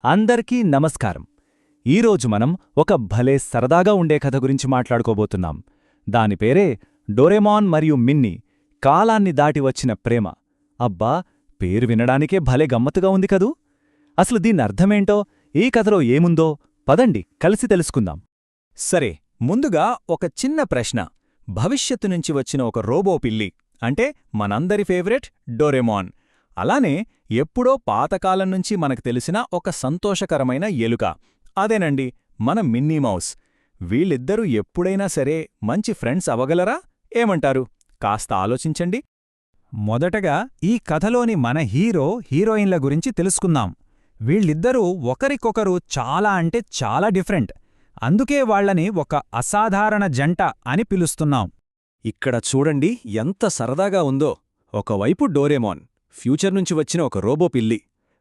అందరికీ నమస్కారం. ఈరోజు మనం ఒక భలే సరదాగా ఉండే కథ గురించి మాట్లాడుకోబోతున్నాం. దాని పేరే డోరేమాన్ మరియు మిన్నీ కాలాన్ని దాటి వచ్చిన ప్రేమ. అబ్బా, పేరు వినడానికే భలే గమ్మత్తుగా ఉంది కదూ! అసలు దీనర్థమేంటో, ఈ కథలో ఏముందో పదండి కలిసి తెలుసుకుందాం. సరే, ముందుగా ఒక చిన్న ప్రశ్న. భవిష్యత్తు నుంచి వచ్చిన ఒక రోబో పిల్లి అంటే మనందరి ఫేవరెట్ డోరేమాన్, అలానే ఎప్పుడో పాతకాలం నుంచి మనకు తెలిసిన ఒక సంతోషకరమైన ఎలుక, అదేనండి మన మిన్నీ మౌస్. వీళ్ళిద్దరూ ఎప్పుడైనా సరే మంచి ఫ్రెండ్స్ అవగలరా? ఏమంటారు? కాస్త ఆలోచించండి. మొదటగా ఈ కథలోని మన హీరోయిన్ల గురించి తెలుసుకుందాం. వీళ్ళిద్దరూ ఒకరికొకరు చాలా అంటే చాలా డిఫరెంట్. అందుకే వాళ్లని ఒక అసాధారణ జంట అని పిలుస్తున్నాం. ఇక్కడ చూడండి ఎంత సరదాగా ఉందో. ఒకవైపు డోరేమాన్, ఫ్యూచర్ నుంచి వచ్చిన ఒక రోబో పిల్లి.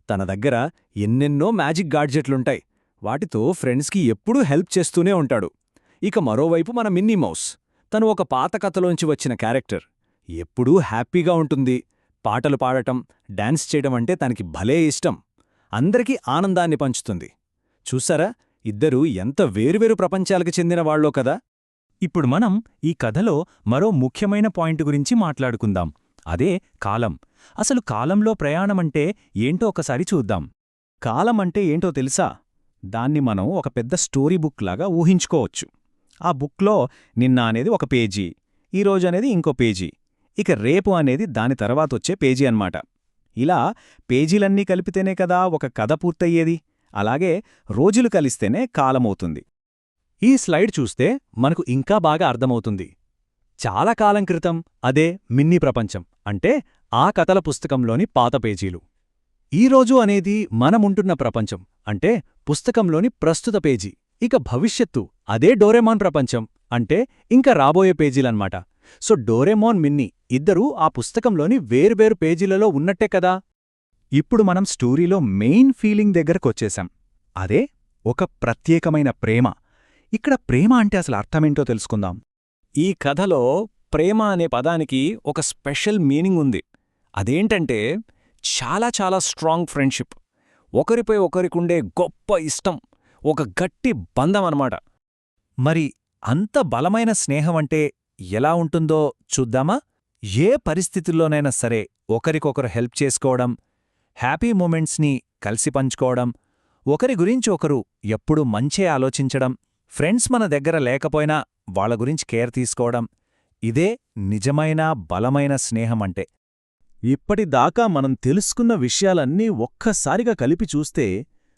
తన దగ్గర ఎన్నెన్నో మ్యాజిక్ గాడ్జెట్లుంటాయి. వాటితో ఫ్రెండ్స్కి ఎప్పుడూ హెల్ప్ చేస్తూనే ఉంటాడు. ఇక మరోవైపు మన మిన్నీ మౌస్, తను ఒక పాత కథలోంచి వచ్చిన క్యారెక్టర్. ఎప్పుడూ హ్యాపీగా ఉంటుంది. పాటలు పాడటం, డాన్స్ చేయడం అంటే తనకి భలే ఇష్టం. అందరికీ ఆనందాన్ని పంచుతుంది. చూసారా, ఇద్దరూ ఎంత వేరువేరు ప్రపంచాలకు చెందినవాళ్లో కదా. ఇప్పుడు మనం ఈ కథలో మరో ముఖ్యమైన పాయింట్ గురించి మాట్లాడుకుందాం. అదే కాలం. అసలు కాలంలో ప్రయాణమంటే ఏంటో ఒకసారి చూద్దాం. కాలమంటే ఏంటో తెలుసా? దాన్ని మనం ఒక పెద్ద స్టోరీ బుక్ లాగా ఊహించుకోవచ్చు. ఆ బుక్లో నిన్న అనేది ఒక పేజీ, ఈరోజు అనేది ఇంకో పేజీ, ఇక రేపు అనేది దాని తర్వాతొచ్చే పేజీ అన్నమాట. ఇలా పేజీలన్నీ కలిపితేనే కదా ఒక కథ పూర్తయ్యేది. అలాగే రోజులు కలిస్తేనే కాలమవుతుంది. ఈ స్లైడ్ చూస్తే మనకు ఇంకా బాగా అర్థమవుతుంది. చాలా కాలం క్రితం అదే మిన్నీ ప్రపంచం అంటే ఆ కథల పుస్తకంలోని పాత పేజీలు. ఈరోజు అనేది మనముంటున్న ప్రపంచం అంటే పుస్తకంలోని ప్రస్తుత పేజీ. ఇక భవిష్యత్తు అదే డోరేమాన్ ప్రపంచం అంటే ఇంకా రాబోయే పేజీలన్మాట. సో డోరేమాన్, మిన్నీ ఇద్దరూ ఆ పుస్తకంలోని వేర్వేరు పేజీలలో ఉన్నట్టే కదా. ఇప్పుడు మనం స్టోరీలో మెయిన్ ఫీలింగ్ దగ్గరకొచ్చేశాం. అదే ఒక ప్రత్యేకమైన ప్రేమ. ఇక్కడ ప్రేమ అంటే అసలు అర్థమేంటో తెలుసుకుందాం. ఈ కథలో ప్రేమ అనే పదానికి ఒక స్పెషల్ మీనింగ్ ఉంది. అదేంటంటే చాలా చాలా స్ట్రాంగ్ ఫ్రెండ్షిప్, ఒకరిపై ఒకరికుండే గొప్ప ఇష్టం, ఒక గట్టి బంధం అన్నమాట. మరి అంత బలమైన స్నేహమంటే ఎలా ఉంటుందో చూద్దామా? ఏ పరిస్థితుల్లోనైనా సరే ఒకరికొకరు హెల్ప్ చేసుకోవడం, హ్యాపీ మూమెంట్స్ని కలిసి పంచుకోవడం, ఒకరి గురించి ఒకరు ఎప్పుడూ మంచే ఆలోచించడం, ఫ్రెండ్స్ మన దగ్గర లేకపోయినా వాళ్ళ గురించి కేర్ తీసుకోవడం, ఇదే నిజమైన బలమైన స్నేహమంటే. ఇప్పటిదాకా మనం తెలుసుకున్న విషయాలన్నీ ఒక్కసారిగా కలిపి చూస్తే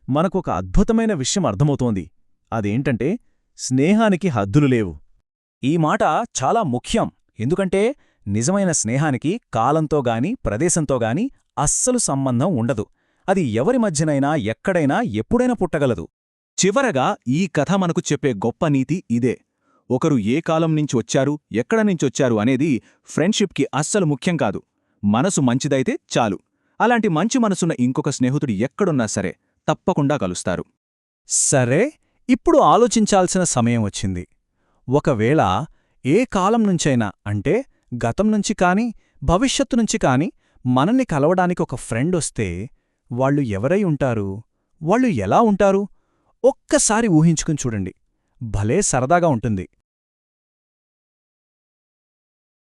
మనకొక అద్భుతమైన విషయం అర్థమవుతోంది. అదేంటంటే స్నేహానికి హద్దులు లేవు. ఈ మాట చాలా ముఖ్యం. ఎందుకంటే నిజమైన స్నేహానికి కాలంతోగాని ప్రదేశంతోగాని అస్సలు సంబంధం ఉండదు. అది ఎవరి మధ్యనైనా ఎక్కడైనా ఎప్పుడైనా పుట్టగలదు. చివరగా ఈ కథ మనకు చెప్పే గొప్ప నీతి ఇదే. ఒకరు ఏ కాలం నుంచి వచ్చారు, ఎక్కడ నుంచొచ్చారు అనేది ఫ్రెండ్షిప్కి అస్సలు ముఖ్యం కాదు. మనసు మంచిదైతే చాలు. అలాంటి మంచి మనసున్న ఇంకొక స్నేహితుడు ఎక్కడున్నా సరే తప్పకుండా కలుస్తారు. సరే, ఇప్పుడు ఆలోచించాల్సిన సమయం వచ్చింది. ఒకవేళ ఏ కాలం నుంచైనా అంటే గతం నుంచి కాని భవిష్యత్తు నుంచి కాని మనల్ని కలవడానికి ఒక ఫ్రెండొస్తే వాళ్ళు ఎవరై ఉంటారు? వాళ్ళు ఎలా ఉంటారు? ఒక్కసారి ఊహించుకుని చూడండి. భలే సరదాగా ఉంటుంది.